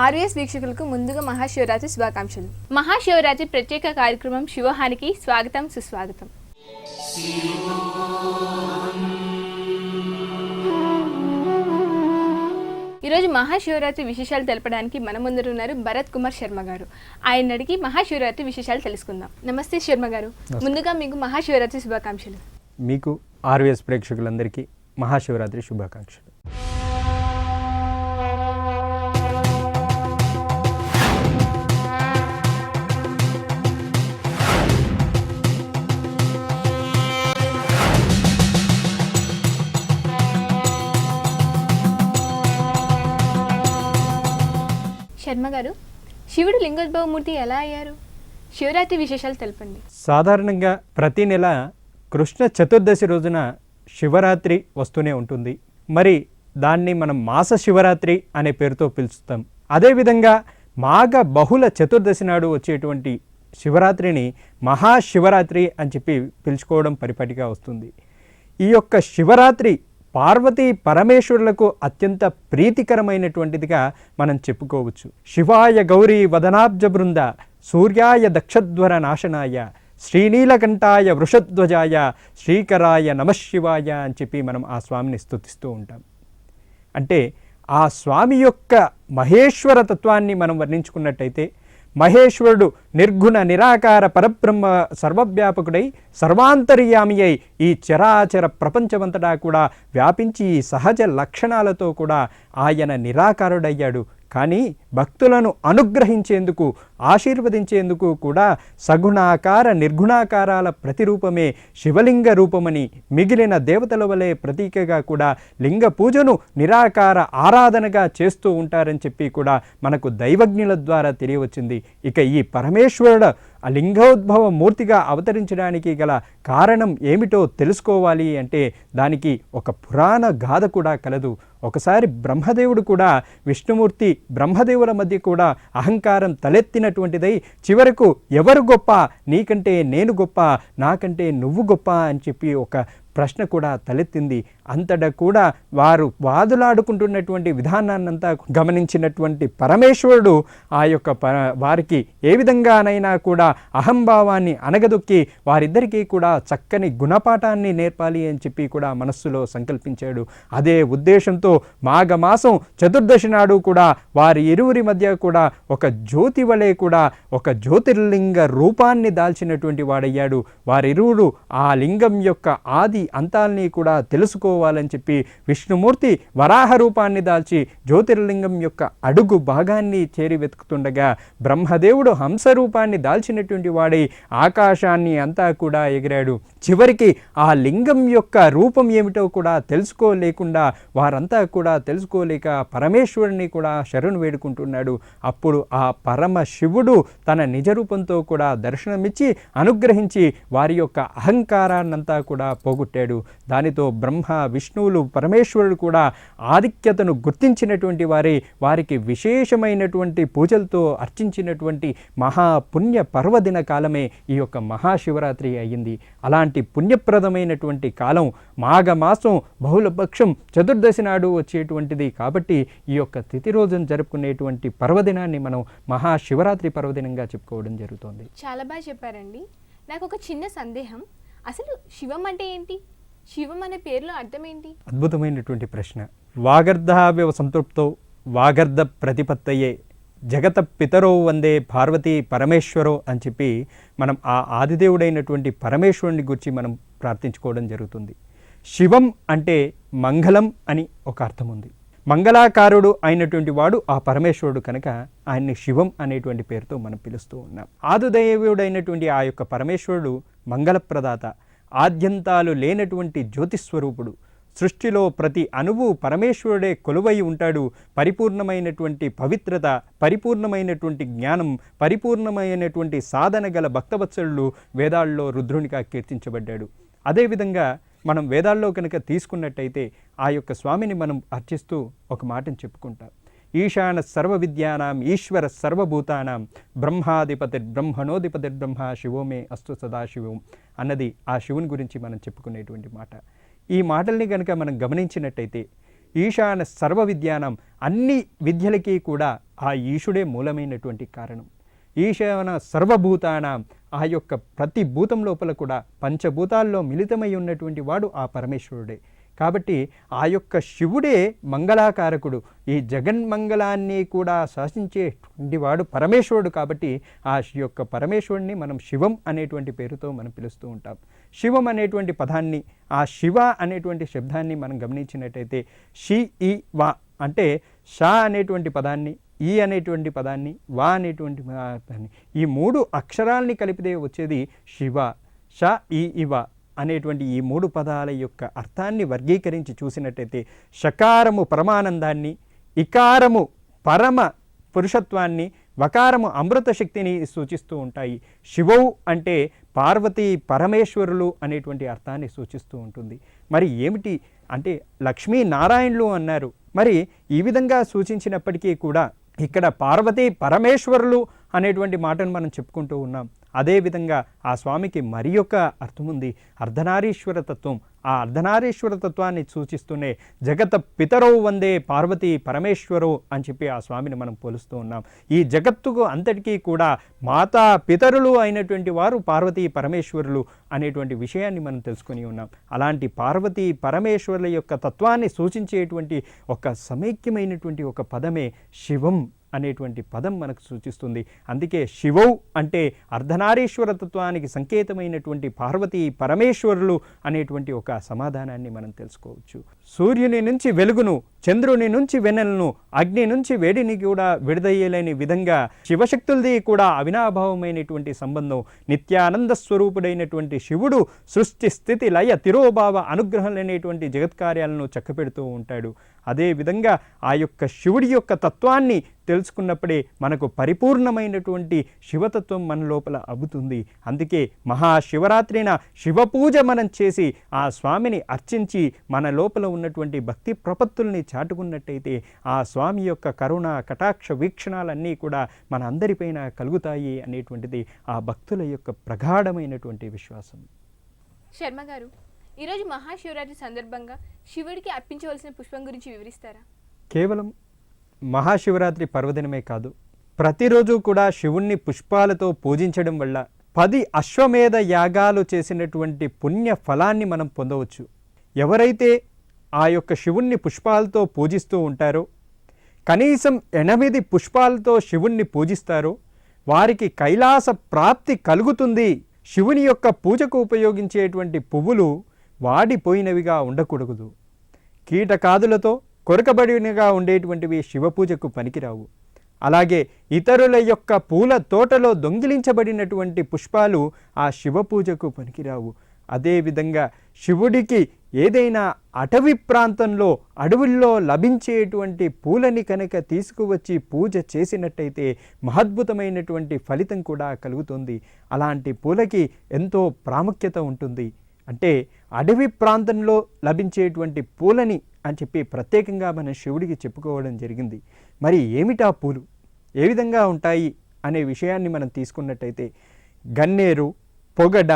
RS వీక్షకులకు ముందుగా మహాశివరాత్రి శుభాకాంక్షలు. మహాశివరాత్రి ప్రత్యేక కార్యక్రమం శివహానికి స్వాగతం సుస్వాగతం. ఈరోజు మహాశివరాత్రి విశేషాలు తెలపడానికి మన ముందర ఉన్నారు భరత్ కుమార్ శర్మ గారు. ఆయన అడిగి మహాశివరాత్రి విశేషాలు తెలుసుకుందాం. నమస్తే శర్మ గారు, ముందుగా మీకు మహాశివరాత్రి శుభాకాంక్షలు. మీకు ఆర్ఎస్ ప్రేక్షకులందరికీ మహాశివరాత్రి శుభాకాంక్షలు. శర్మ గారు, శివుడు లింగోద్భవమూర్తి ఎలా అయ్యారు? శివరాత్రి విశేషాలు తెలపండి. సాధారణంగా ప్రతి నెల కృష్ణ చతుర్దశి రోజున శివరాత్రి వస్తూనే ఉంటుంది. మరి దాన్ని మనం మాస శివరాత్రి అనే పేరుతో పిలుస్తాం. అదేవిధంగా మాఘ బహుళ చతుర్దశి నాడు వచ్చేటువంటి శివరాత్రిని మహాశివరాత్రి అని చెప్పి పిలుచుకోవడం పరిపాటిగా వస్తుంది. ఈ యొక్క శివరాత్రి పార్వతీ పరమేశ్వరులకు అత్యంత ప్రీతికరమైనటువంటిదిగా మనం చెప్పుకోవచ్చు. శివాయ గౌరీ వదనాబ్జ బృంద సూర్యాయ దక్షధ్వర నాశనాయ శ్రీనీలకంఠాయ వృషధ్వజాయ శ్రీకరాయ నమశివాయ అని చెప్పి మనం ఆ స్వామిని స్తుతిస్తూ ఉంటాం. అంటే ఆ స్వామి యొక్క మహేశ్వర తత్వాన్ని మనం వర్ణించుకున్నట్టయితే మహేశ్వరుడు నిర్గుణ నిరాకార పరబ్రహ్మ సర్వవ్యాపకుడై సర్వాంతర్యామి అయి ఈ చరాచర ప్రపంచమంతటా కూడా వ్యాపించి ఈ సహజ లక్షణాలతో కూడా ఆయన నిరాకారుడయ్యాడు. కానీ భక్తులను అనుగ్రహించేందుకు ఆశీర్వదించేందుకు కూడా సగుణాకార నిర్గుణాకారాల ప్రతిరూపమే శివలింగ రూపమని, మిగిలిన దేవతల వలె ప్రతీకగా కూడా లింగ పూజను నిరాకార ఆరాధనగా చేస్తూ ఉంటారని చెప్పి కూడా మనకు దైవజ్ఞుల ద్వారా తెలియవచ్చింది. ఇక ఈ పరమేశ్వరుడు ఆ లింగోద్భవ మూర్తిగా అవతరించడానికి గల కారణం ఏమిటో తెలుసుకోవాలి అంటే దానికి ఒక పురాణ గాథ కూడా కలదు. ఒకసారి బ్రహ్మదేవుడు కూడా విష్ణుమూర్తి బ్రహ్మదేవుల మధ్య కూడా అహంకారం తలెత్తినటువంటిదై చివరకు ఎవరు గొప్ప, నీకంటే నేను గొప్ప, నాకంటే నువ్వు గొప్ప అని చెప్పి ఒక ప్రశ్న కూడా తలెత్తింది. అంతటా కూడా వారు వాదులాడుకుంటున్నటువంటి విధానాన్నంతా గమనించినటువంటి పరమేశ్వరుడు ఆ యొక్క వారికి ఏ విధంగానైనా కూడా అహంభావాన్ని అనగదొక్కి వారిద్దరికీ కూడా చక్కని గుణపాఠాన్ని నేర్పాలి అని చెప్పి కూడా మనస్సులో సంకల్పించాడు. అదే ఉద్దేశంతో మాఘమాసం చతుర్దశి నాడు కూడా వారి ఇరువురి మధ్య కూడా ఒక జ్యోతి వలె కూడా ఒక జ్యోతిర్లింగ రూపాన్ని దాల్చినటువంటి వాడయ్యాడు. వారిరువురు ఆ లింగం యొక్క ఆది అంతాల్ని కూడా తెలుసుకోవాలని చెప్పి విష్ణుమూర్తి వరాహ రూపాన్ని దాల్చి జ్యోతిర్లింగం యొక్క అడుగు భాగాన్ని చేరి వెతుకుతుండగా బ్రహ్మదేవుడు హంస రూపాన్ని దాల్చినటువంటి వాడై ఆకాశాన్ని అంతా కూడా ఎగిరాడు. చివరికి ఆ లింగం యొక్క రూపం ఏమిటో కూడా తెలుసుకోలేకుండా వారంతా కూడా తెలుసుకోలేక పరమేశ్వరుని కూడా శరణు వేడుకుంటున్నాడు. అప్పుడు ఆ పరమ శివుడు తన నిజ రూపంతో కూడా దర్శనమిచ్చి అనుగ్రహించి వారి యొక్క అహంకారాన్నంతా కూడా పోగొట్టాడు. దానితో బ్రహ్మ విష్ణువులు పరమేశ్వరుడు కూడా ఆధిక్యతను గుర్తించినటువంటి వారికి విశేషమైనటువంటి పూజలతో అర్చించినటువంటి మహాపుణ్య పర్వదిన కాలమే ఈ యొక్క మహాశివరాత్రి అయ్యింది. అలాంటి పుణ్యప్రదమైనటువంటి కాలం మాఘమాసం బహుళపక్షం చతుర్దశి నాడు వచ్చేటువంటిది కాబట్టి ఈ యొక్క తిథి రోజున జరుపుకునేటువంటి పర్వదినాన్ని మనం మహాశివరాత్రి పర్వదినంగా చెప్పుకోవడం జరుగుతుంది. చాలా బాగా చెప్పారండి. నాకు ఒక చిన్న సందేహం, అసలు శివం అంటే ఏంటి? శివం అనే పేరులో అర్థం ఏంటి? అద్భుతమైనటువంటి ప్రశ్న. వాగర్ధావ్యవ సంతృప్తో వాగర్ధ ప్రతిపత్తయే జగత పితరో వందే పార్వతీ పరమేశ్వరో అని చెప్పి మనం ఆ ఆదిదేవుడైనటువంటి పరమేశ్వరుని గురించి మనం ప్రార్థించుకోవడం జరుగుతుంది. శివం అంటే మంగళం అని ఒక అర్థం ఉంది. మంగళాకారుడు అయినటువంటి వాడు ఆ పరమేశ్వరుడు కనుక ఆయన్ని శివం అనేటువంటి పేరుతో మనం పిలుస్తూ ఉన్నాం. ఆదిదేవుడైనటువంటి ఆ యొక్క పరమేశ్వరుడు మంగళప్రదాత, ఆద్యంతాలు లేనటువంటి జ్యోతిస్వరూపుడు. సృష్టిలో ప్రతి అణువు పరమేశ్వరుడే కొలువై ఉంటాడు. పరిపూర్ణమైనటువంటి పవిత్రత, పరిపూర్ణమైనటువంటి జ్ఞానం, పరిపూర్ణమైనటువంటి సాధన గల భక్తవత్సలుడు వేదాల్లో రుద్రునిగా కీర్తించబడ్డాడు. అదేవిధంగా మనం వేదాల్లో కనుక తీసుకున్నట్టయితే ఆ యొక్క స్వామిని మనం అర్చిస్తూ ఒక మాటను చెప్పుకుంటాం. ఈశాన సర్వ విద్యానాం ఈశ్వర సర్వభూతానాం బ్రహ్మాధిపతిర్బ్రహ్మణోధిపతిర్బ్రహ్మ శివోమే అస్తు సదాశివం అన్నది ఆ శివుని గురించి మనం చెప్పుకునేటువంటి మాట. ఈ మాటల్ని కనుక మనం గమనించినట్టయితే ఈశాన సర్వ విద్యానం, అన్ని విద్యలకి కూడా ఆ ఈశుడే మూలమైనటువంటి కారణం. ఈశాన సర్వభూతానం, ఆ యొక్క ప్రతి భూతం లోపల కూడా పంచభూతాల్లో మిళితమై ఉన్నటువంటి వాడు ఆ పరమేశ్వరుడే. కాబట్టి ఆ యొక్క శివుడే మంగళాకారకుడు, ఈ జగన్మంగళాన్ని కూడా శాసించేటువంటి వాడు పరమేశ్వరుడు. కాబట్టి ఆ యొక్క పరమేశ్వరుడిని మనం శివం అనేటువంటి పేరుతో మనం పిలుస్తూ ఉంటాం. శివం అనేటువంటి పదాన్ని, ఆ శివ అనేటువంటి శబ్దాన్ని మనం గమనించినట్టయితే షి ఈ వా అంటే షా అనేటువంటి పదాన్ని, ఈ అనేటువంటి పదాన్ని, వా అనేటువంటి పదాన్ని, ఈ 3 అక్షరాల్ని కలిపితే వచ్చేది శివ. ష ఈ ఇవ అనేటువంటి ఈ 3 పదాల యొక్క అర్థాన్ని వర్గీకరించి చూసినట్టయితే షకారము పరమానందాన్ని, ఇకారము పరమ పురుషత్వాన్ని, వకారము అమృత శక్తిని సూచిస్తూ ఉంటాయి. శివౌ అంటే పార్వతీ పరమేశ్వరులు అనేటువంటి అర్థాన్ని సూచిస్తూ ఉంటుంది. మరి ఏమిటి అంటే లక్ష్మీనారాయణులు అన్నారు. మరి ఈ విధంగా సూచించినప్పటికీ కూడా ఇక్కడ పార్వతీ పరమేశ్వరులు అనేటువంటి మాటను మనం చెప్పుకుంటూ ఉన్నాం. అదేవిధంగా ఆ స్వామికి మరి యొక్క అర్థం ఉంది, అర్ధనారీశ్వర తత్వం. ఆ అర్ధనారీశ్వర తత్వాన్ని సూచిస్తూనే జగత పితరౌ వందే పార్వతీ పరమేశ్వరు అని చెప్పి ఆ స్వామిని మనం పోలుస్తూ ఉన్నాం. ఈ జగత్తుకు అంతటికీ కూడా మాతా పితరులు అయినటువంటి వారు పార్వతీ పరమేశ్వరులు అనేటువంటి విషయాన్ని మనం తెలుసుకొని ఉన్నాం. అలాంటి పార్వతీ పరమేశ్వరుల యొక్క తత్వాన్ని సూచించేటువంటి ఒక సమైక్యమైనటువంటి ఒక పదమే శివం అనేటువంటి పదం మనకు సూచిస్తుంది. అందుకే శివౌ అంటే అర్ధనారీశ్వర తత్వానికి సంకేతమైనటువంటి పార్వతీ పరమేశ్వరులు అనేటువంటి ఒక సమాధానాన్ని మనం తెలుసుకోవచ్చు. సూర్యుని నుంచి వెలుగును, చంద్రుని నుంచి వెన్నెలను, అగ్ని నుంచి వేడిని కూడా విడదయ్యలేని విధంగా శివశక్తులది కూడా అవినాభావమైనటువంటి సంబంధం. నిత్యానంద స్వరూపుడైనటువంటి శివుడు సృష్టి స్థితి లయ తిరోభావ అనుగ్రహం లేనటువంటి జగత్కార్యాలను చక్కపెడుతూ ఉంటాడు. అదేవిధంగా ఆ యొక్క శివుడి యొక్క తత్వాన్ని తెలుసుకున్నప్పుడే మనకు పరిపూర్ణమైనటువంటి శివతత్వం మన లోపల అబ్బుతుంది. అందుకే మహాశివరాత్రిన శివపూజ మనం చేసి ఆ స్వామిని అర్చించి మన లోపల ఉన్నటువంటి భక్తి ప్రపత్తుల్ని చాటుకున్నట్టయితే ఆ స్వామి యొక్క కరుణ కటాక్ష వీక్షణాలన్నీ కూడా మన అందరిపైన కలుగుతాయి అనేటువంటిది ఆ భక్తుల యొక్క ప్రగాఢమైనటువంటి విశ్వాసం. శర్మ గారు, ఈరోజు మహాశివరాత్రి సందర్భంగా శివుడికి అర్పించవలసిన పుష్పం గురించి వివరిస్తారా? కేవలం మహాశివరాత్రి పర్వదినమే కాదు, ప్రతిరోజు కూడా శివుణ్ణి పుష్పాలతో పూజించడం వల్ల 10 అశ్వమేధ యాగాలు చేసినటువంటి పుణ్య ఫలాన్ని మనం పొందవచ్చు. ఎవరైతే ఆ యొక్క శివుణ్ణి పుష్పాలతో పూజిస్తూ ఉంటారో, కనీసం 8 పుష్పాలతో శివుణ్ణి పూజిస్తారో వారికి కైలాస ప్రాప్తి కలుగుతుంది. శివుని యొక్క పూజకు ఉపయోగించేటువంటి పువ్వులు వాడిపోయినవిగా ఉండకూడదు. కీటకాదులతో కొరకబడినగా ఉండేటువంటివి శివపూజకు పనికిరావు. అలాగే ఇతరుల యొక్క పూల తోటలో దొంగిలించబడినటువంటి పుష్పాలు ఆ శివపూజకు పనికిరావు. అదేవిధంగా శివుడికి ఏదైనా అటవీ ప్రాంతంలో అడవుల్లో లభించేటువంటి పూలని కనుక తీసుకువచ్చి పూజ చేసినట్టయితే మహద్భుతమైనటువంటి ఫలితం కూడా కలుగుతుంది. అలాంటి పూలకి ఎంతో ప్రాముఖ్యత ఉంటుంది. అంటే అడవి ప్రాంతంలో లభించేటువంటి పూలని అని చెప్పి ప్రత్యేకంగా మన శివుడికి చెప్పుకోవడం జరిగింది. మరి ఏమిటా పూలు, ఏ విధంగా ఉంటాయి అనే విషయాన్ని మనం తీసుకున్నట్టయితే గన్నేరు, పొగడ,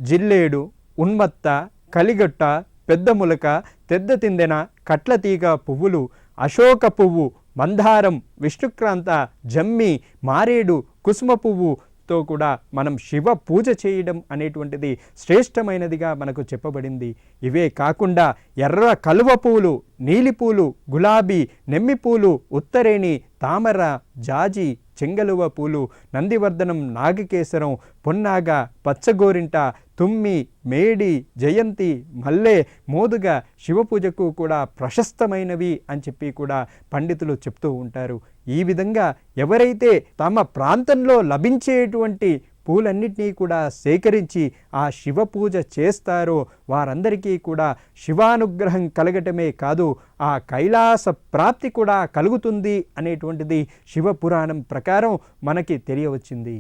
జిల్లేడు, ఉన్మత్త, కలిగొట్ట, పెద్ద ములక, తెద్ద తిందెన, కట్లతీగ పువ్వులు, అశోక పువ్వు, మందారం, విష్ణుక్రాంత, జమ్మి, మారేడు, కుసుమ పువ్వుతో కూడా మనం శివ పూజ చేయడం అనేటువంటిది శ్రేష్టమైనదిగా మనకు చెప్పబడింది. ఇవే కాకుండా ఎర్ర కలువ పూలు, నీలిపూలు, గులాబీ, నెమ్మిపూలు, ఉత్తరేణి, తామర, జాజి, చెంగలువ పూలు, నందివర్ధనం, నాగకేశరం, పొన్నాగ, పచ్చగోరింట, తుమ్మి, మేడి, జయంతి, మల్లె, మోదుగ శివపూజకు కూడా ప్రశస్తమైనవి అని చెప్పి కూడా పండితులు చెప్తూ ఉంటారు. ఈ విధంగా ఎవరైతే తమ ప్రాంతంలో లభించేటువంటి పూలన్నిటినీ కూడా సేకరించి ఆ శివ పూజ చేస్తారో వారందరికీ కూడా శివానుగ్రహం కలగటమే కాదు, ఆ కైలాస ప్రాప్తి కూడా కలుగుతుంది అనేటువంటిది శివపురాణం ప్రకారం మనకి తెలియవచ్చింది.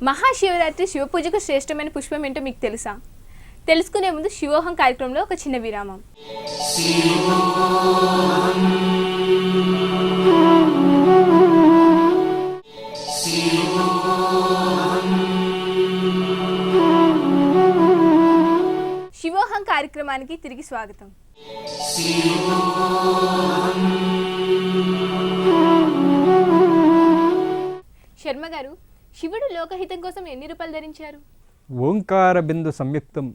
మహాశివరాత్రి శివ పూజకు శ్రేష్టమైన పుష్పం ఏంటో మీకు తెలుసా? తెలుసుకునే ముందు శివోహం కార్యక్రమంలో ఒక చిన్న విరామం. శివోహం కార్యక్రమానికి తిరిగి స్వాగతం. శర్మ గారు, శివుడు లోకహితం కోసం ఎన్ని రూపాయలు ధరించారు? ఓంకార బిందు సంయుక్తం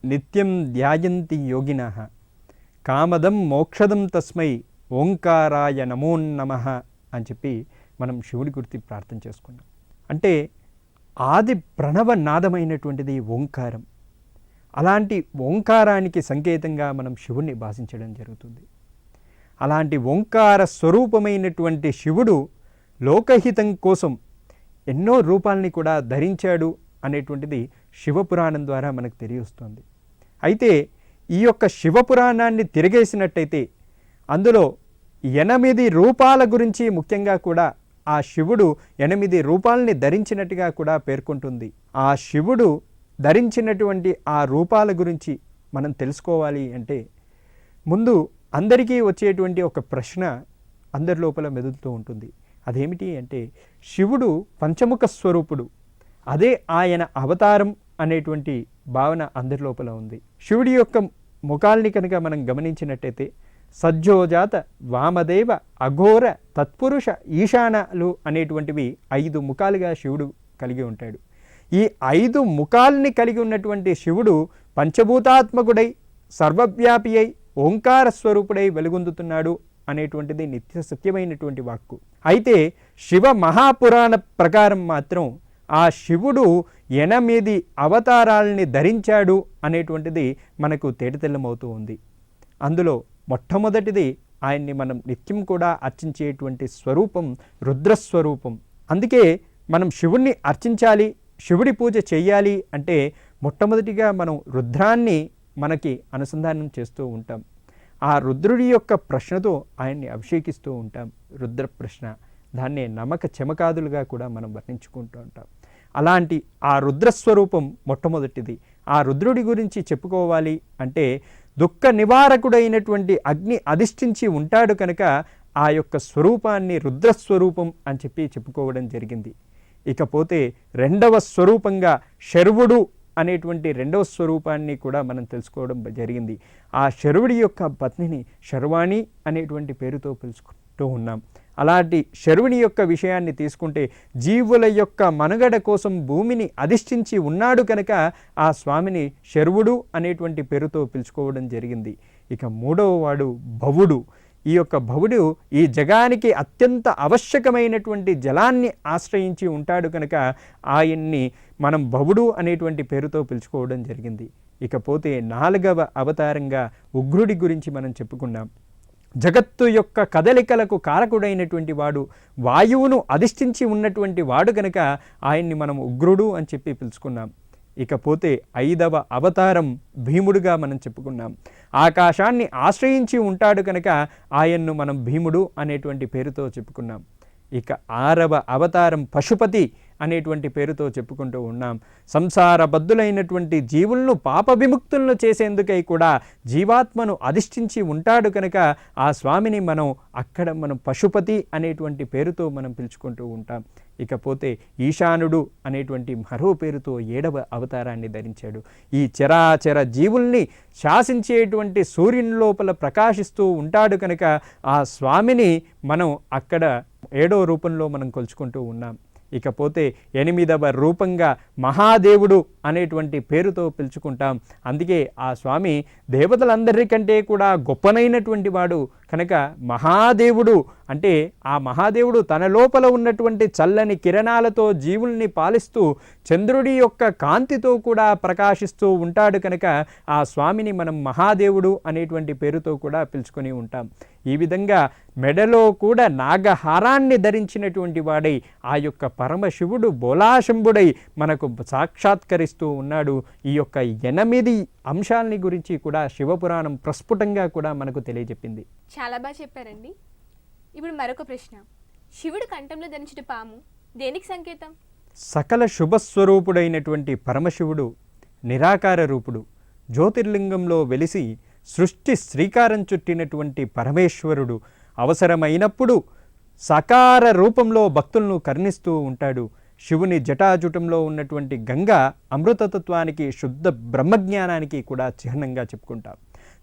నిత్యం ధ్యాయంతి యోగినః కామదం మోక్షదం తస్మై ఓంకారాయ నమో నమః అని చెప్పి మనం శివుడి గురించి ప్రార్థన చేసుకున్నాం. అంటే ఆది ప్రణవ నాదమైనటువంటిది ఓంకారం. అలాంటి ఓంకారానికి సంకేతంగా మనం శివుణ్ణి భాషించడం జరుగుతుంది. అలాంటి ఓంకార స్వరూపమైనటువంటి శివుడు లోకహితం కోసం ఎన్నో రూపాలని కూడా ధరించాడు అనేటువంటిది శివపురాణం ద్వారా మనకు తెలియవస్తుంది. అయితే ఈ యొక్క శివపురాణాన్ని తిరిగేసినట్టయితే అందులో 8 రూపాల గురించి ముఖ్యంగా కూడా ఆ శివుడు 8 రూపాలని ధరించినట్టుగా కూడా పేర్కొంటుంది. ఆ శివుడు ధరించినటువంటి ఆ రూపాల గురించి మనం తెలుసుకోవాలి అంటే ముందు అందరికీ వచ్చేటువంటి ఒక ప్రశ్న అందరి లోపల మెదులుతూ ఉంటుంది. అదేమిటి అంటే శివుడు పంచముఖ స్వరూపుడు, అదే ఆయన అవతారం అనేటువంటి భావన అందరి లోపల ఉంది. శివుడి యొక్క ముఖాల్ని కనుక మనం గమనించినట్టయితే సజ్జోజాత, వామదేవ, అఘోర, తత్పురుష, ఈశానలు అనేటువంటివి 5 ముఖాలుగా శివుడు కలిగి ఉంటాడు. ఈ 5 ముఖాల్ని కలిగి ఉన్నటువంటి శివుడు పంచభూతాత్మకుడై సర్వవ్యాపి అయి ఓంకార స్వరూపుడై వెలుగొందుతున్నాడు అనేటువంటిది నిత్య సత్యమైనటువంటి వాక్కు. అయితే శివ మహాపురాణ ప్రకారం మాత్రం ఆ శివుడు 8 అవతారాలని ధరించాడు అనేటువంటిది మనకు తేటతెల్లమవుతూ ఉంది. అందులో మొట్టమొదటిది ఆయన్ని మనం నిత్యం కూడా అర్చించేటువంటి స్వరూపం రుద్రస్వరూపం. అందుకే మనం శివుణ్ణి అర్చించాలి, శివుడి పూజ చేయాలి అంటే మొట్టమొదటిగా మనం రుద్రాన్ని మనకి అనుసంధానం చేస్తూ ఉంటాం. ఆ రుద్రుడి యొక్క ప్రశ్నతో ఆయన్ని అభిషేకిస్తూ ఉంటాం. రుద్ర ప్రశ్న, దాన్నే నమక చమకాదులుగా కూడా మనం వర్ణించుకుంటూ ఉంటాం. అలాంటి ఆ రుద్రస్వరూపం మొట్టమొదటిది. ఆ రుద్రుడి గురించి చెప్పుకోవాలి అంటే దుఃఖ నివారకుడైనటువంటి అగ్ని అధిష్ఠించి ఉంటాడు కనుక ఆ యొక్క స్వరూపాన్ని రుద్రస్వరూపం అని చెప్పి చెప్పుకోవడం జరిగింది. ఇకపోతే రెండవ స్వరూపంగా శర్వుడు అనేటువంటి రెండవ స్వరూపాన్ని కూడా మనం తెలుసుకోవడం జరిగింది. ఆ శర్వుడి యొక్క పత్నిని శర్వాణి అనేటువంటి పేరుతో పిలుచుకుంటూ ఉన్నాం. అలాంటి శర్వుని యొక్క విషయాన్ని తీసుకుంటే జీవుల యొక్క మనుగడ కోసం భూమిని అధిష్ఠించి ఉన్నాడు కనుక ఆ స్వామిని శర్వుడు అనేటువంటి పేరుతో పిలుచుకోవడం జరిగింది. ఇక మూడవ వాడు భవుడు. ఈ యొక్క భవుడు ఈ జగానికి అత్యంత ఆవశ్యకమైనటువంటి జలాన్ని ఆశ్రయించి ఉంటాడు కనుక ఆయన్ని మనం భవుడు అనేటువంటి పేరుతో పిలుచుకోవడం జరిగింది. ఇకపోతే 4వ అవతారంగా ఉగ్రుడి గురించి మనం చెప్పుకున్నాం. జగత్తు యొక్క కదలికలకు కారకుడైనటువంటి వాడు, వాయువును అధిష్ఠించి ఉన్నటువంటి వాడు కనుక ఆయన్ని మనం ఉగ్రుడు అని చెప్పి పిలుచుకున్నాం. ఇకపోతే 5వ అవతారం భీముడుగా మనం చెప్పుకున్నాం. ఆకాశాన్ని ఆశ్రయించి ఉంటాడు కనుక ఆయన్ను మనం భీముడు అనేటువంటి పేరుతో చెప్పుకున్నాం. ఇక 6వ అవతారం పశుపతి అనేటువంటి పేరుతో చెప్పుకుంటూ ఉన్నాం. సంసార బద్ధులైనటువంటి జీవులను పాప విముక్తులను చేసేందుకై కూడా జీవాత్మను అధిష్ఠించి ఉంటాడు కనుక ఆ స్వామిని మనం పశుపతి అనేటువంటి పేరుతో మనం పిలుచుకుంటూ ఉంటాం. ఇకపోతే ఈశానుడు అనేటువంటి మరో పేరుతో 7వ అవతారాన్ని ధరించాడు. ఈ చరాచర జీవుల్ని శాసించేటువంటి సూర్యుని లోపల ప్రకాశిస్తూ ఉంటాడు కనుక ఆ స్వామిని మనం అక్కడ 7వ రూపంలో మనం కొలుచుకుంటూ ఉన్నాం. ఇకపోతే 8వ రూపంగా మహాదేవుడు అనేటువంటి పేరుతో పిలుచుకుంటాం. అందుకే ఆ స్వామి దేవతలందరికంటే కూడా గొప్పనైనటువంటి వాడు కనుక మహాదేవుడు అంటే ఆ మహాదేవుడు తన లోపల ఉన్నటువంటి చల్లని కిరణాలతో జీవుల్ని పాలిస్తూ చంద్రుడి యొక్క కాంతితో కూడా ప్రకాశిస్తూ ఉంటాడు కనుక ఆ స్వామిని మనం మహాదేవుడు అనేటువంటి పేరుతో కూడా పిలుచుకొని ఉంటాం. ఈ విధంగా మెడలో కూడా నాగహారాన్ని ధరించినటువంటి వాడై ఆ యొక్క పరమశివుడు బోలాశంభుడై మనకు సాక్షాత్కరిస్తూ ఉన్నాడు. ఈ యొక్క 8 అంశాలని గురించి కూడా శివపురాణం ప్రస్ఫుటంగా కూడా మనకు తెలియజెప్పింది. చాలా బాగా చెప్పారండి. ఇప్పుడు మరొక ప్రశ్న, శివుడు కంఠంలో ధరించిన పాము దేనికి సంకేతం? సకల శుభస్వరూపుడైనటువంటి పరమశివుడు నిరాకార రూపుడు, జ్యోతిర్లింగంలో వెలిసి సృష్టి శ్రీకారం చుట్టినటువంటి పరమేశ్వరుడు అవసరమైనప్పుడు సకార రూపంలో భక్తులను కరుణిస్తూ ఉంటాడు. శివుని జటాజుటంలో ఉన్నటువంటి గంగ అమృతతత్వానికి శుద్ధ బ్రహ్మజ్ఞానానికి కూడా చిహ్నంగా చెప్పుకుంటాం.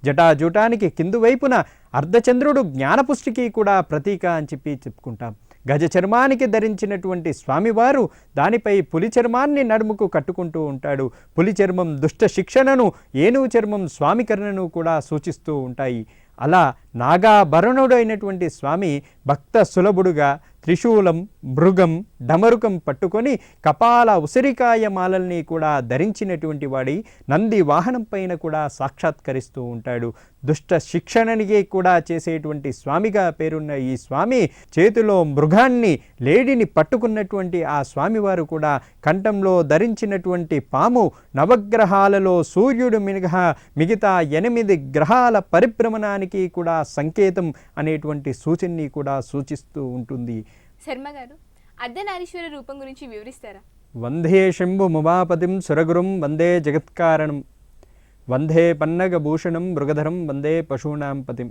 జటాజుటానికి కింది వైపున అర్ధచంద్రుడు జ్ఞానపుష్టికి కూడా ప్రతీక అని చెప్పి చెప్పుకుంటాం. గజ చర్మానికి ధరించినటువంటి స్వామివారు దానిపై పులి చర్మాన్ని నడుముకు కట్టుకుంటూ ఉంటాడు. పులి చర్మం దుష్ట శిక్షణను, ఏనుగు చర్మం స్వామికరణను కూడా సూచిస్తూ ఉంటాయి. అలా నాగాభరణుడైనటువంటి స్వామి భక్త సులభుడుగా త్రిశూలం, మృగం, డమరుకం పట్టుకొని కపాల ఉసిరికాయ మాలల్ని కూడా ధరించినటువంటి వాడి నంది వాహనం పైన కూడా సాక్షాత్కరిస్తూ ఉంటాడు. దుష్ట శిక్షణనికి కూడా చేసేటువంటి స్వామిగా పేరున్న ఈ స్వామి చేతిలో మృగాన్ని, లేడిని పట్టుకున్నటువంటి ఆ స్వామివారు కూడా కంఠంలో ధరించినటువంటి పాము నవగ్రహాలలో సూర్యుడు మినహా మిగతా 8 గ్రహాల పరిభ్రమణానికి కూడా సంకేతం అనేటువంటి సూచనని కూడా సూచిస్తూ ఉంటుంది. శర్మ గారు, అర్ధనారీశ్వర రూపం గురించి వివరిస్తారా? వందే శంభు ముమాపతిం సురగురుం వందే జగత్కారణం వందే పన్నగభూషణం మృగధరం వందే పశూనాం పతిం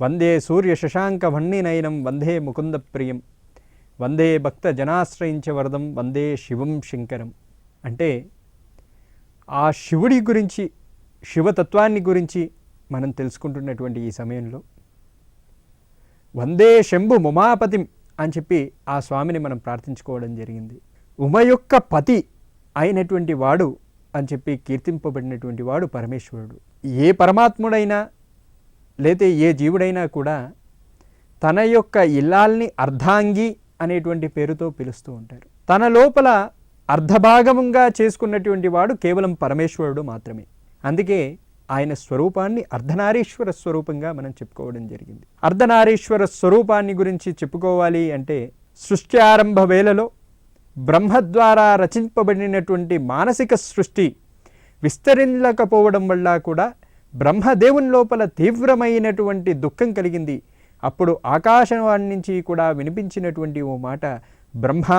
వందే సూర్య శశాంక వహ్నినయనం వందే ముకుంద ప్రియం వందే భక్త జనాశ్రయించ వరదం వందే శివం శంకరం. అంటే ఆ శివుడి గురించి, శివతత్వాన్ని గురించి మనం తెలుసుకుంటున్నటువంటి ఈ సమయంలో వందే శంభు ముమాపతిం అని చెప్పి ఆ స్వామిని మనం ప్రార్థించుకోవడం జరిగింది. ఉమ యొక్క పతి అయినటువంటి వాడు అని చెప్పి కీర్తింపబడినటువంటి వాడు పరమేశ్వరుడు. ఏ పరమాత్ముడైనా లేతే ఏ జీవుడైనా కూడా తన యొక్క ఇల్లాల్ని అర్ధాంగి అనేటువంటి పేరుతో పిలుస్తూ ఉంటారు. తన లోపల అర్ధభాగముగా చేసుకున్నటువంటి వాడు కేవలం పరమేశ్వరుడు మాత్రమే. అందుకే ఆయన స్వరూపాన్ని అర్ధనారీశ్వర స్వరూపంగా మనం చెప్పుకోవడం జరిగింది. అర్ధనారీశ్వర స్వరూపాన్ని గురించి చెప్పుకోవాలి అంటే సృష్టి ఆరంభ వేళలో బ్రహ్మ ద్వారా రచింపబడినటువంటి మానసిక సృష్టి విస్తరించకపోవడం వల్ల కూడా బ్రహ్మదేవుని లోపల తీవ్రమైనటువంటి దుఃఖం కలిగింది. అప్పుడు ఆకాశవాణి నుంచి కూడా వినిపించినటువంటి ఓ మాట, బ్రహ్మ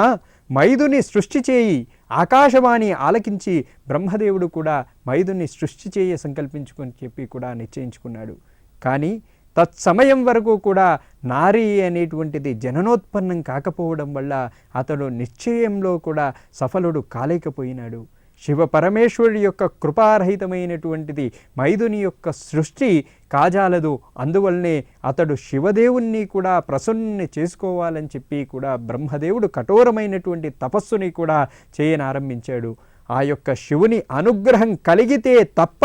మైదుని సృష్టి చేయి. ఆకాశవాణి ఆలకించి బ్రహ్మదేవుడు కూడా మైదుని సృష్టి చేయ సంకల్పించుకొని చెప్పి కూడా నిశ్చయించుకున్నాడు. కానీ తత్సమయం వరకు కూడా నారీ అనేటువంటిది జననోత్పన్నం కాకపోవడం వల్ల అతడు నిశ్చయంలో కూడా సఫలుడు కాలేకపోయినాడు. శివ పరమేశ్వరుడి యొక్క కృపారహితమైనటువంటిది మైదుని యొక్క సృష్టి కాజాలదు. అందువల్లనే అతడు శివదేవుణ్ణి కూడా ప్రసన్నుని చేసుకోవాలని చెప్పి కూడా బ్రహ్మదేవుడు కఠోరమైనటువంటి తపస్సుని కూడా చేయనారంభించాడు. ఆ యొక్క శివుని అనుగ్రహం కలిగితే తప్ప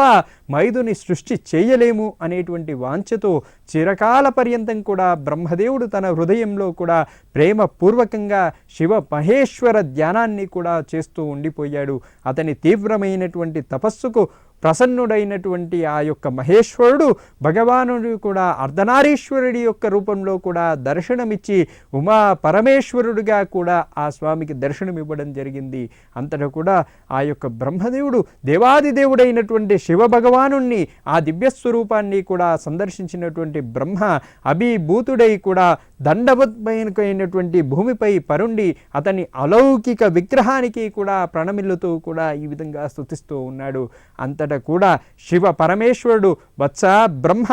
మైదుని సృష్టి చేయలేము అనేటువంటి వాంఛతో చిరకాల పర్యంతం కూడా బ్రహ్మదేవుడు తన హృదయంలో కూడా ప్రేమపూర్వకంగా శివ మహేశ్వర ధ్యానాన్ని కూడా చేస్తూ ఉండిపోయాడు. అతని తీవ్రమైనటువంటి తపస్సుకు ప్రసన్నుడైనటువంటి ఆ యొక్క మహేశ్వరుడు భగవానుడు కూడా అర్ధనారీశ్వరుడి యొక్క రూపంలో కూడా దర్శనమిచ్చి ఉమా పరమేశ్వరుడిగా కూడా ఆ స్వామికి దర్శనమివ్వడం జరిగింది. అంతటా కూడా ఆ యొక్క బ్రహ్మదేవుడు దేవాదిదేవుడైనటువంటి శివ భగవానుణ్ణి, ఆ దివ్యస్వరూపాన్ని కూడా సందర్శించినటువంటి బ్రహ్మ అభిభూతుడై కూడా దండవత్మైనటువంటి భూమిపై పరుండి అతని అలౌకిక విగ్రహానికి కూడా ప్రణమిల్లుతూ కూడా ఈ విధంగా స్తుతిస్తూ ఉన్నాడు. అంతటా కూడా శివ పరమేశ్వరుడు, వత్స బ్రహ్మ,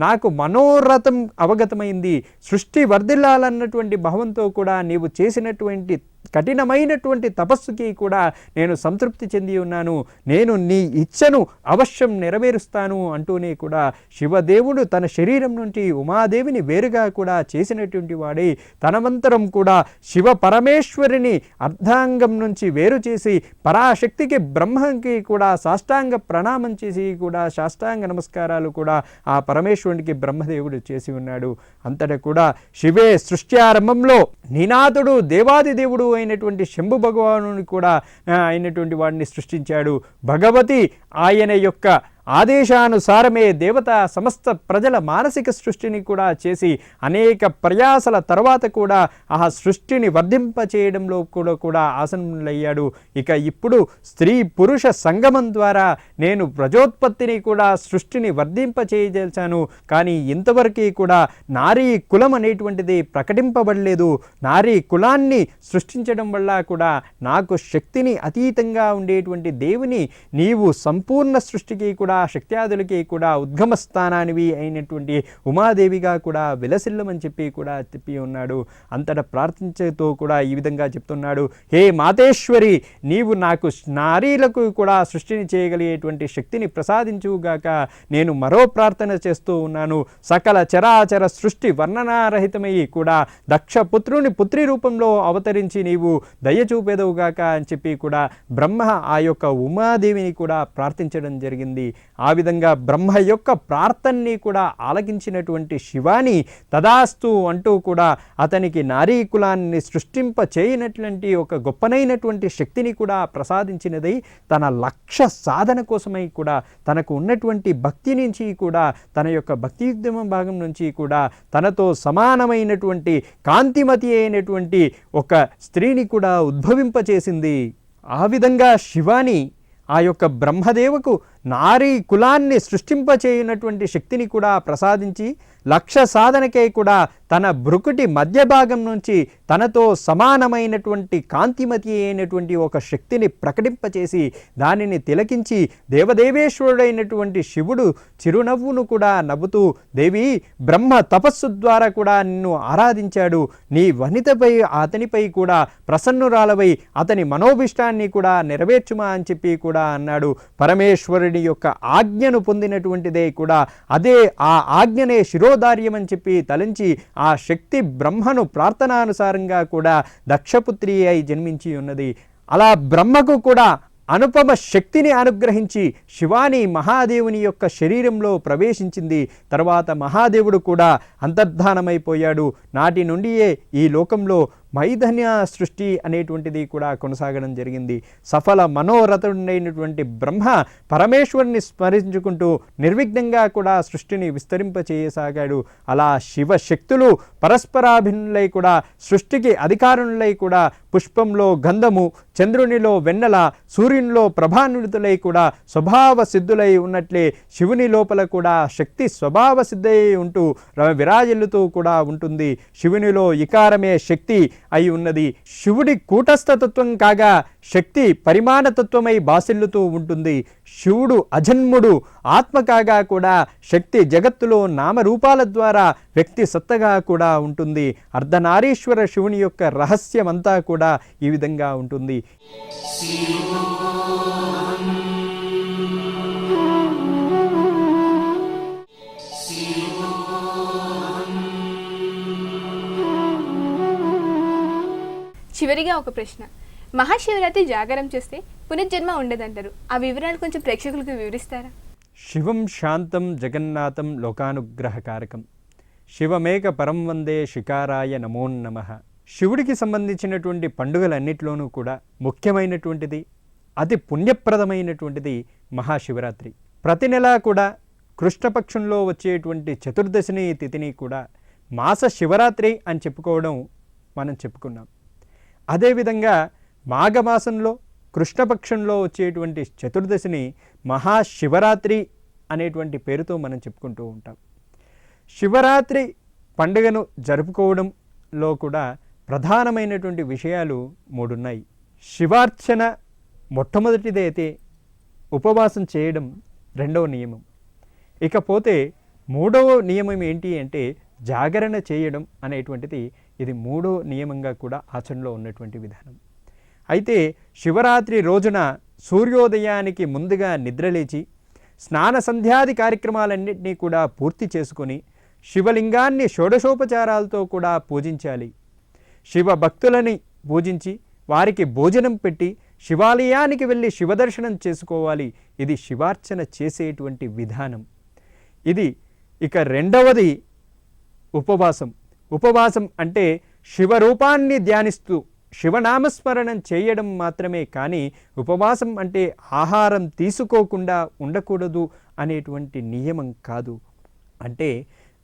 నాకు మనోరథం అవగతమైంది. సృష్టి వర్ధిల్లాలన్నటువంటి భావంతో కూడా నీవు చేసినటువంటి కఠినమైనటువంటి తపస్సుకి కూడా నేను సంతృప్తి చెంది ఉన్నాను. నేను నీ ఇచ్ఛను అవశ్యం నెరవేరుస్తాను అంటూనే కూడా శివదేవుడు తన శరీరం నుండి ఉమాదేవిని వేరుగా కూడా చేసినటువంటి వాడే తనవంతరం కూడా శివ పరమేశ్వరిని అర్ధాంగం నుంచి వేరు చేసి పరాశక్తికి బ్రహ్మకి కూడా సాష్టాంగ ప్రణామం చేసి కూడా సాష్టాంగ నమస్కారాలు కూడా ఆ పరమేశ్వరునికి బ్రహ్మదేవుడు చేసి ఉన్నాడు. అంతటా కూడా శివే సృష్టి ఆరంభంలో నినాథుడు దేవాదిదేవుడు అయినటువంటి శంభు భగవానుని కూడా అయినటువంటి వాడిని సృష్టించాడు. భగవతి ఆయన యొక్క ఆదేశానుసారమే దేవత సమస్త ప్రజల మానసిక సృష్టిని కూడా చేసి అనేక ప్రయాసల తర్వాత కూడా ఆ సృష్టిని వర్ధింపచేయడంలో కూడా ఆసనులయ్యాడు. ఇక ఇప్పుడు స్త్రీ పురుష సంగమం ద్వారా నేను ప్రజోత్పత్తిని కూడా సృష్టిని వర్ధింపచేయజేశాను. కానీ ఇంతవరకు కూడా నారీ కులం అనేటువంటిది ప్రకటింపబడలేదు. నారీ కులాన్ని సృష్టించడం వల్ల కూడా నాకు శక్తిని అతీతంగా ఉండేటువంటి దేవుని నీవు సంపూర్ణ సృష్టికి కూడా కూడా శక్త్యాదులకి కూడా ఉద్గమ స్థానానివి అయినటువంటి ఉమాదేవిగా కూడా విలసిల్లమని చెప్పి కూడా చెప్పి ఉన్నాడు. అంతటా ప్రార్థించేతో కూడా ఈ విధంగా చెప్తున్నాడు, హే మాతేశ్వరి, నీవు నాకు నారీలకు కూడా సృష్టిని చేయగలిగేటువంటి శక్తిని ప్రసాదించుగాక. నేను మరో ప్రార్థన చేస్తూ ఉన్నాను. సకల చరాచర సృష్టి వర్ణనారహితమై కూడా దక్షపుత్రుని పుత్రి రూపంలో అవతరించి నీవు దయ చూపేదవుగాక అని చెప్పి కూడా బ్రహ్మ ఆ యొక్క ఉమాదేవిని కూడా ప్రార్థించడం జరిగింది. ఆ విధంగా బ్రహ్మ యొక్క ప్రార్థనని కూడా ఆలకించినటువంటి శివాని తదాస్తు అంటూ కూడా అతనికి నారీ కులాన్ని సృష్టింప చేయనటువంటి ఒక గొప్పనైనటువంటి శక్తిని కూడా ప్రసాదించినదై తన లక్ష్య సాధన కోసమై కూడా తనకు ఉన్నటువంటి భక్తి నుంచి కూడా తన యొక్క భక్తియుగ్మ భాగం నుంచి కూడా తనతో సమానమైనటువంటి కాంతిమతి అయినటువంటి ఒక స్త్రీని కూడా ఉద్భవింపచేసింది. ఆ విధంగా శివాని ఆ యొక్క బ్రహ్మదేవుకు నారీ కులాన్ని సృష్టింపచేయనటువంటి శక్తిని కూడా ప్రసాదించి లక్ష్య సాధనకై కూడా తన భృకుటి మధ్య భాగం నుంచి తనతో సమానమైనటువంటి కాంతిమతి అయినటువంటి ఒక శక్తిని ప్రకటింపచేసి దానిని తిలకించి దేవదేవేశ్వరుడైనటువంటి శివుడు చిరునవ్వును కూడా నవ్వుతూ, దేవి, బ్రహ్మ తపస్సు ద్వారా కూడా నిన్ను ఆరాధించాడు. నీ వనితపై అతనిపై కూడా ప్రసన్నురాలవై అతని మనోభిష్టాన్ని కూడా నెరవేర్చుమా అని చెప్పి కూడా అన్నాడు. పరమేశ్వరుడి యొక్క ఆజ్ఞను పొందినటువంటిదే కూడా అదే ఆ ఆజ్ఞనే శిరోధార్యం అని చెప్పి తలంచి ఆ శక్తి బ్రహ్మను ప్రార్థనానుసారంగా కూడా దక్షపుత్రి అయి జన్మించి ఉన్నది. అలా బ్రహ్మకు కూడా అనుపమ శక్తిని అనుగ్రహించి శివాని మహాదేవుని యొక్క శరీరంలో ప్రవేశించింది. తర్వాత మహాదేవుడు కూడా అంతర్ధానమైపోయాడు. నాటి నుండియే ఈ లోకంలో మైథన్య సృష్టి అనేటువంటిది కూడా కొనసాగడం జరిగింది. సఫల మనోరథుడైనటువంటి బ్రహ్మ పరమేశ్వరుని స్మరించుకుంటూ నిర్విఘ్నంగా కూడా సృష్టిని విస్తరింపచేయసాగాడు. అలా శివశక్తులు పరస్పరాభిన్నులై కూడా సృష్టికి అధికారులై కూడా పుష్పంలో గంధము, చంద్రునిలో వెన్నెల, సూర్యునిలో ప్రభానుడితులై కూడా స్వభావ సిద్ధులై ఉన్నట్లే శివుని లోపల కూడా శక్తి స్వభావ సిద్ధై ఉంటూ విరాజిల్లుతూ కూడా ఉంటుంది. శివునిలో ఇకారమే శక్తి అయి ఉన్నది. శివుడి కూటస్థతత్వం కాగా శక్తి పరిమాణతత్వమై బాసిల్లుతూ ఉంటుంది. శివుడు అజన్ముడు ఆత్మ కాగా కూడా శక్తి జగత్తులో నామరూపాల ద్వారా వ్యక్తి సత్తగా కూడా ఉంటుంది. అర్ధనారీశ్వర శివుని యొక్క రహస్యమంతా కూడా ఈ విధంగా ఉంటుంది. చివరిగా ఒక ప్రశ్న, మహాశివరాత్రి జాగరం చేస్తే పునర్జన్మ ఉండదంటారు. ఆ వివరాలు కొంచెం ప్రేక్షకులకు వివరిస్తారా? శివం శాంతం జగన్నాథం లోకానుగ్రహకారకం శివమేక పరం వందే శికారాయ నమో నమః. శివుడికి సంబంధించినటువంటి పండుగలన్నిటిలోనూ కూడా ముఖ్యమైనటువంటిది, అతి పుణ్యప్రదమైనటువంటిది మహాశివరాత్రి. ప్రతి నెలా కూడా కృష్ణపక్షంలో వచ్చేటువంటి చతుర్దశిని తిథిని కూడా మాస శివరాత్రి అని చెప్పుకోవడం మనం చెప్పుకున్నాం. అదేవిధంగా మాఘమాసంలో కృష్ణపక్షంలో వచ్చేటువంటి చతుర్దశిని మహాశివరాత్రి అనేటువంటి పేరుతో మనం చెప్పుకుంటూ ఉంటాం. శివరాత్రి పండుగను జరుపుకోవడంలో కూడా ప్రధానమైనటువంటి విషయాలు మూడున్నాయి. శివార్చన మొట్టమొదటిదైతే ఉపవాసం చేయడం రెండవ నియమం. ఇకపోతే మూడవ నియమం ఏంటి అంటే జాగరణ చేయడం అనేటువంటిది ఇది మూడో నియమంగా కూడా ఆచరణలో ఉన్నటువంటి విధానం. అయితే శివరాత్రి రోజున సూర్యోదయానికి ముందుగా నిద్రలేచి స్నాన సంధ్యాది కార్యక్రమాలన్నింటినీ కూడా పూర్తి చేసుకొని శివలింగాన్ని షోడశోపచారాలతో కూడా పూజించాలి. శివ భక్తులని పూజించి వారికి భోజనం పెట్టి శివాలయానికి వెళ్ళి శివదర్శనం చేసుకోవాలి. ఇది శివార్చన చేసేటువంటి విధానం. ఇది ఇక రెండవది ఉపవాసం. ఉపవాసం అంటే శివరూపాన్ని ధ్యానిస్తూ శివనామస్మరణం చేయడం మాత్రమే, కానీ ఉపవాసం అంటే ఆహారం తీసుకోకుండా ఉండకూడదు అనేటువంటి నియమం కాదు. అంటే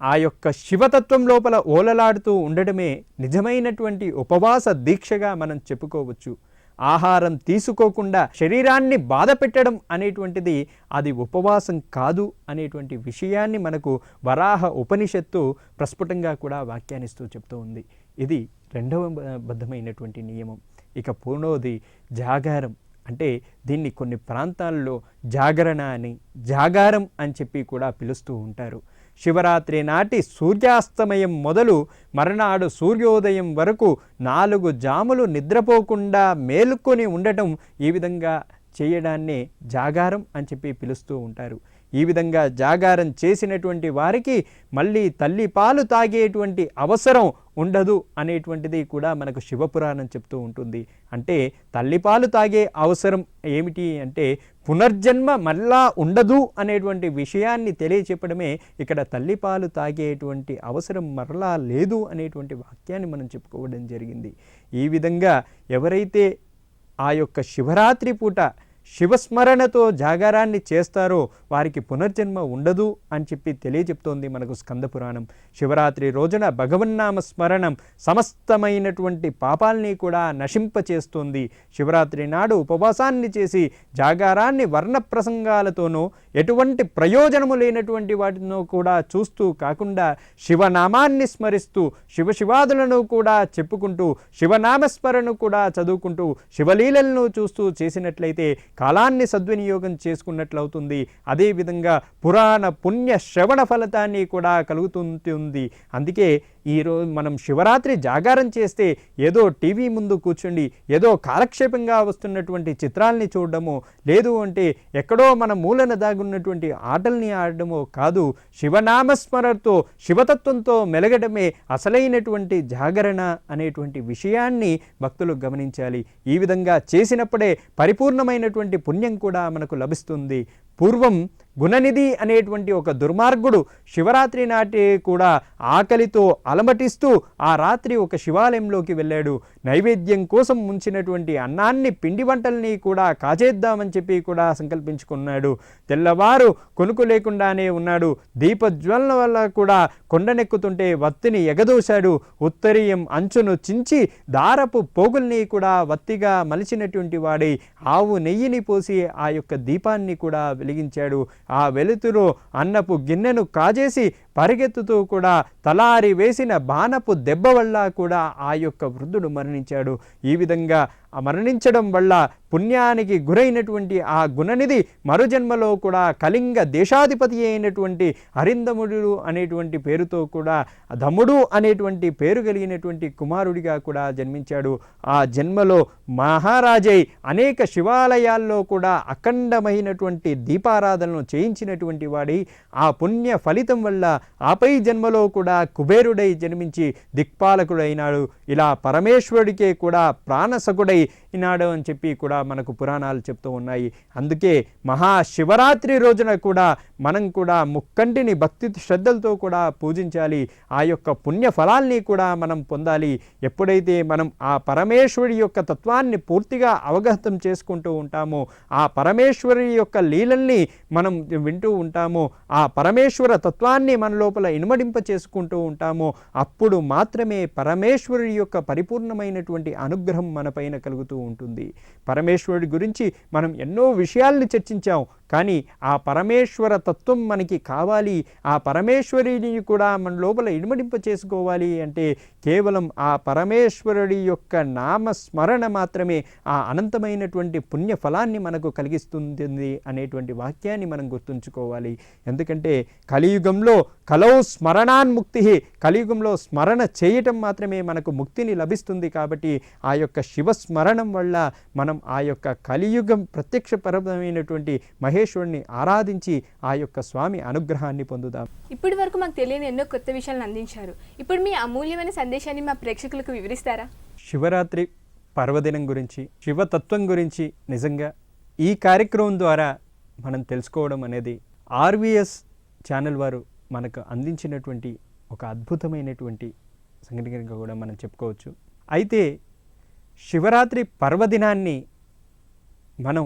ఆ యొక్క శివతత్వం లోపల ఓలలాడుతూ ఉండడమే నిజమైనటువంటి ఉపవాస దీక్షగా మనం చెప్పుకోవచ్చు. ఆహారం తీసుకోకుండా శరీరాన్ని బాధ పెట్టడం అనేటువంటిది అది ఉపవాసం కాదు అనేటువంటి విషయాన్ని మనకు వరాహ ఉపనిషత్తు ప్రస్ఫుటంగా కూడా వ్యాఖ్యానిస్తూ చెప్తూ ఉంది. ఇది రెండవ బద్ధమైనటువంటి నియమం. ఇక పూర్ణోది జాగారం అంటే దీన్ని కొన్ని ప్రాంతాల్లో జాగరణ అని, జాగారం అని చెప్పి కూడా పిలుస్తూ ఉంటారు. శివరాత్రి నాటి సూర్యాస్తమయం మొదలు మర్నాడు సూర్యోదయం వరకు 4 జాములు నిద్రపోకుండా మేలుకొని ఉండటం, ఈ విధంగా చేయడాన్నే జాగారం అని చెప్పి పిలుస్తూ ఉంటారు. ఈ విధంగా జాగారం చేసినటువంటి వారికి మళ్ళీ తల్లి పాలు తాగేటువంటి అవసరం ఉండదు అనేటువంటిది కూడా మనకు శివపురాణం చెప్తూ ఉంటుంది. అంటే తల్లిపాలు తాగే అవసరం ఏమిటి అంటే పునర్జన్మ మళ్ళా ఉండదు అనేటువంటి విషయాన్ని తెలియచెప్పడమే ఇక్కడ తల్లిపాలు తాగేటువంటి అవసరం మరలా లేదు అనేటువంటి వాక్యాన్ని మనం చెప్పుకోవడం జరిగింది. ఈ విధంగా ఎవరైతే ఆ యొక్క శివరాత్రి పూట శివస్మరణతో జాగారాన్ని చేస్తారో వారికి పునర్జన్మ ఉండదు అని చెప్పి తెలియజెప్తోంది మనకు స్కంద పురాణం. శివరాత్రి రోజున భగవన్నామ స్మరణం సమస్తమైనటువంటి పాపాల్ని కూడా నశింపచేస్తుంది. శివరాత్రి నాడు ఉపవాసాన్ని చేసి జాగారాన్ని వర్ణ ప్రసంగాలతోనూ ఎటువంటి ప్రయోజనము లేనటువంటి వాటినో కూడా చూస్తూ కాకుండా శివనామాన్ని స్మరిస్తూ శివశివాదులను కూడా చెప్పుకుంటూ శివనామస్మరణ కూడా చదువుకుంటూ శివలీలలను చూస్తూ చేసినట్లయితే కాలాన్ని సద్వినియోగం చేసుకున్నట్లవుతుంది. అదేవిధంగా పురాణ పుణ్య శ్రవణ ఫలితాన్ని కూడా కలుగుతుంది. అందుకే ఈరోజు మనం శివరాత్రి జాగారం చేస్తే ఏదో టీవీ ముందు కూర్చుండి ఏదో కాలక్షేపంగా వస్తున్నటువంటి చిత్రాల్ని చూడడమో, లేదు అంటే ఎక్కడో మన మూలన దాగున్నటువంటి ఆటల్ని ఆడడమో కాదు, శివనామస్మరణతో శివతత్వంతో మెలగడమే అసలైనటువంటి జాగరణ అనేటువంటి విషయాన్ని భక్తులు గమనించాలి. ఈ విధంగా చేసినప్పుడే పరిపూర్ణమైనటువంటి పుణ్యం కూడా మనకు లభిస్తుంది. పూర్వం గుణనిధి అనేటువంటి ఒక దుర్మార్గుడు శివరాత్రి నాటి కూడా ఆకలితో అలమటిస్తూ ఆ రాత్రి ఒక శివాలయంలోకి వెళ్ళాడు. నైవేద్యం కోసం ముంచినటువంటి అన్నాన్ని, పిండి వంటల్ని కూడా కాజేద్దామని చెప్పి కూడా సంకల్పించుకున్నాడు. తెల్లవారు కొనుక్కు లేకుండానే ఉన్నాడు. దీపజ్వలన వల్ల కూడా కొండనెక్కుతుంటే వత్తిని ఎగదోశాడు. ఉత్తరీయం అంచును చించి దారపు పోగుల్ని కూడా వత్తిగా మలిచినటువంటి వాడై ఆవు నెయ్యిని పోసి ఆ యొక్క దీపాన్ని కూడా వెలిగించాడు. ఆ వెలుతురు అన్నపు గిన్నెను కాజేసి పరిగెత్తుతూ కూడా తలారి వేసిన బాణపు దెబ్బ వల్ల కూడా ఆ యొక్క వృద్ధుడు మరణించాడు. ఈ విధంగా మరణించడం వల్ల పుణ్యానికి గురైనటువంటి ఆ గుణనిధి మరుజన్మలో కూడా కళింగ దేశాధిపతి అయినటువంటి అరిందముడు అనేటువంటి పేరుతో కూడా ధముడు అనేటువంటి పేరు కలిగినటువంటి కుమారుడిగా కూడా జన్మించాడు. ఆ జన్మలో మహారాజై అనేక శివాలయాల్లో కూడా అఖండమైనటువంటి దీపారాధనను చేయించినటువంటి వాడి ఆ పుణ్య ఫలితం వల్ల ఆపై జన్మలో కూడా కుబేరుడై జన్మించి దిక్పాలకుడైనాడు. ఇలా పరమేశ్వరుడికే కూడా ప్రాణసకుడై ఈనాడు అని చెప్పి కూడా మనకు పురాణాలు చెప్తూ ఉన్నాయి. అందుకే మహాశివరాత్రి రోజున కూడా మనం కూడా ముక్కంటిని భక్తి శ్రద్ధలతో కూడా పూజించాలి. ఆ యొక్క పుణ్య ఫలాల్ని కూడా మనం పొందాలి. ఎప్పుడైతే మనం ఆ పరమేశ్వరి యొక్క తత్వాన్ని పూర్తిగా అవగతం చేసుకుంటూ ఉంటామో, ఆ పరమేశ్వరి యొక్క లీలల్ని మనం వింటూ ఉంటామో, ఆ పరమేశ్వర తత్వాన్ని మన లోపల ఇనుమడింప చేసుకుంటూ ఉంటామో, అప్పుడు మాత్రమే పరమేశ్వరుడి యొక్క పరిపూర్ణమైనటువంటి అనుగ్రహం మన పైన కలుగుతూ ఉంటుంది. పరమేశ్వరుడి గురించి మనం ఎన్నో విషయాల్ని చర్చించాం. కానీ ఆ పరమేశ్వర తత్వం మనకి కావాలి, ఆ పరమేశ్వరిని కూడా మన లోపల ఇనుమడింప చేసుకోవాలి అంటే కేవలం ఆ పరమేశ్వరుడి యొక్క నామస్మరణ మాత్రమే ఆ అనంతమైనటువంటి పుణ్య ఫలాన్ని మనకు కలిగిస్తుంది అనేటువంటి వాక్యాన్ని మనం గుర్తుంచుకోవాలి. ఎందుకంటే కలియుగంలో కలౌ స్మరణాన్ముక్తి, కలియుగంలో స్మరణ చేయటం మాత్రమే మనకు ముక్తిని లభిస్తుంది. కాబట్టి ఆ యొక్క శివస్మరణం వల్ల మనం ఆ యొక్క కలియుగం ప్రత్యక్షపరమైనటువంటి మహేశ్వరుని ఆరాధించి ఆ యొక్క స్వామి అనుగ్రహాన్ని పొందుదాం. ఇప్పటి వరకు మాకు తెలియని ఎన్నో కొత్త విషయాలను అందించారు. ఇప్పుడు మీ అమూల్యమైన సందేశాన్ని మా ప్రేక్షకులకు వివరిస్తారా? శివరాత్రి పర్వదినం గురించి, శివతత్వం గురించి నిజంగా ఈ కార్యక్రమం ద్వారా మనం తెలుసుకోవడం అనేది ఆర్వీఎస్ ఛానల్ వారు మనకు అందించినటువంటి ఒక అద్భుతమైనటువంటి సంఘటనగా కూడా మనం చెప్పుకోవచ్చు. అయితే శివరాత్రి పర్వదినాన్ని మనం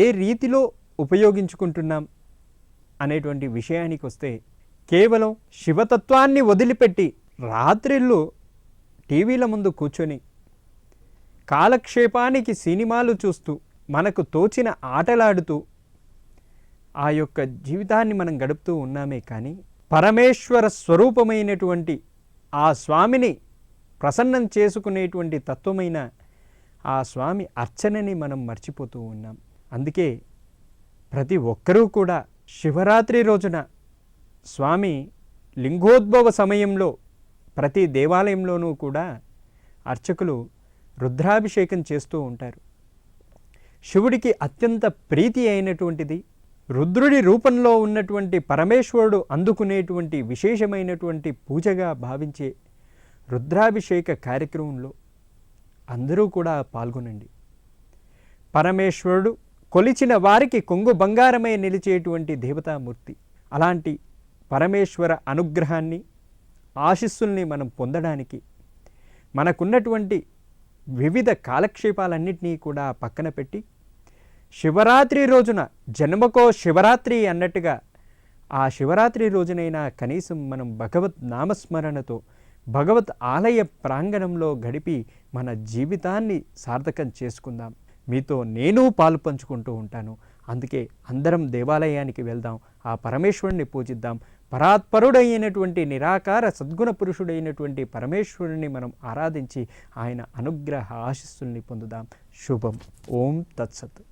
ఏ రీతిలో ఉపయోగించుకుంటున్నాం అనేటువంటి విషయానికి వస్తే, కేవలం శివతత్వాన్ని వదిలిపెట్టి రాత్రిళ్ళు టీవీల ముందు కూర్చొని కాలక్షేపానికి సినిమాలు చూస్తూ మనకు తోచిన ఆటలాడుతూ ఆ యొక్క జీవితాన్ని మనం గడుపుతూ ఉన్నామే. కానీ పరమేశ్వర స్వరూపమైనటువంటి ఆ స్వామిని ప్రసన్నం చేసుకునేటువంటి తత్వమైన ఆ స్వామి అర్చనని మనం మర్చిపోతూ ఉన్నాం. అందుకే ప్రతి ఒక్కరూ కూడా శివరాత్రి రోజున స్వామి లింగోద్భవ సమయంలో ప్రతి దేవాలయంలోనూ కూడా అర్చకులు రుద్రాభిషేకం చేస్తూ ఉంటారు. శివుడికి అత్యంత ప్రీతి అయినటువంటిది రుద్రుడి రూపంలో ఉన్నటువంటి పరమేశ్వరుడు అందుకునేటువంటి విశేషమైనటువంటి పూజగా భావించే రుద్రాభిషేక కార్యక్రమంలో అందరూ కూడా పాల్గొనండి. పరమేశ్వరుడు కొలిచిన వారికి కొంగు బంగారమై నిలిచేటువంటి దేవతామూర్తి. అలాంటి పరమేశ్వర అనుగ్రహాన్ని ఆశీస్సుల్ని మనం పొందడానికి మనకున్నటువంటి వివిధ కాలక్షేపాలన్నింటినీ కూడా పక్కన పెట్టి శివరాత్రి రోజున జన్మకో శివరాత్రి అన్నట్టుగా ఆ శివరాత్రి రోజునైనా కనీసం మనం భగవత్ నామస్మరణతో భగవత్ ఆలయ ప్రాంగణంలో గడిపి మన జీవితాన్ని సార్థకం చేసుకుందాం. మీతో నేను పాలు పంచుకుంటూ ఉంటాను. అందుకే అందరం దేవాలయానికి వెళ్దాం, ఆ పరమేశ్వరుని పూజిద్దాం. పరాత్పరుడైనటువంటి నిరాకార సద్గుణ పురుషుడైనటువంటి పరమేశ్వరుని మనం ఆరాధించి ఆయన అనుగ్రహ ఆశీస్సుల్ని పొందుదాం. శుభం. ఓం తత్సత్.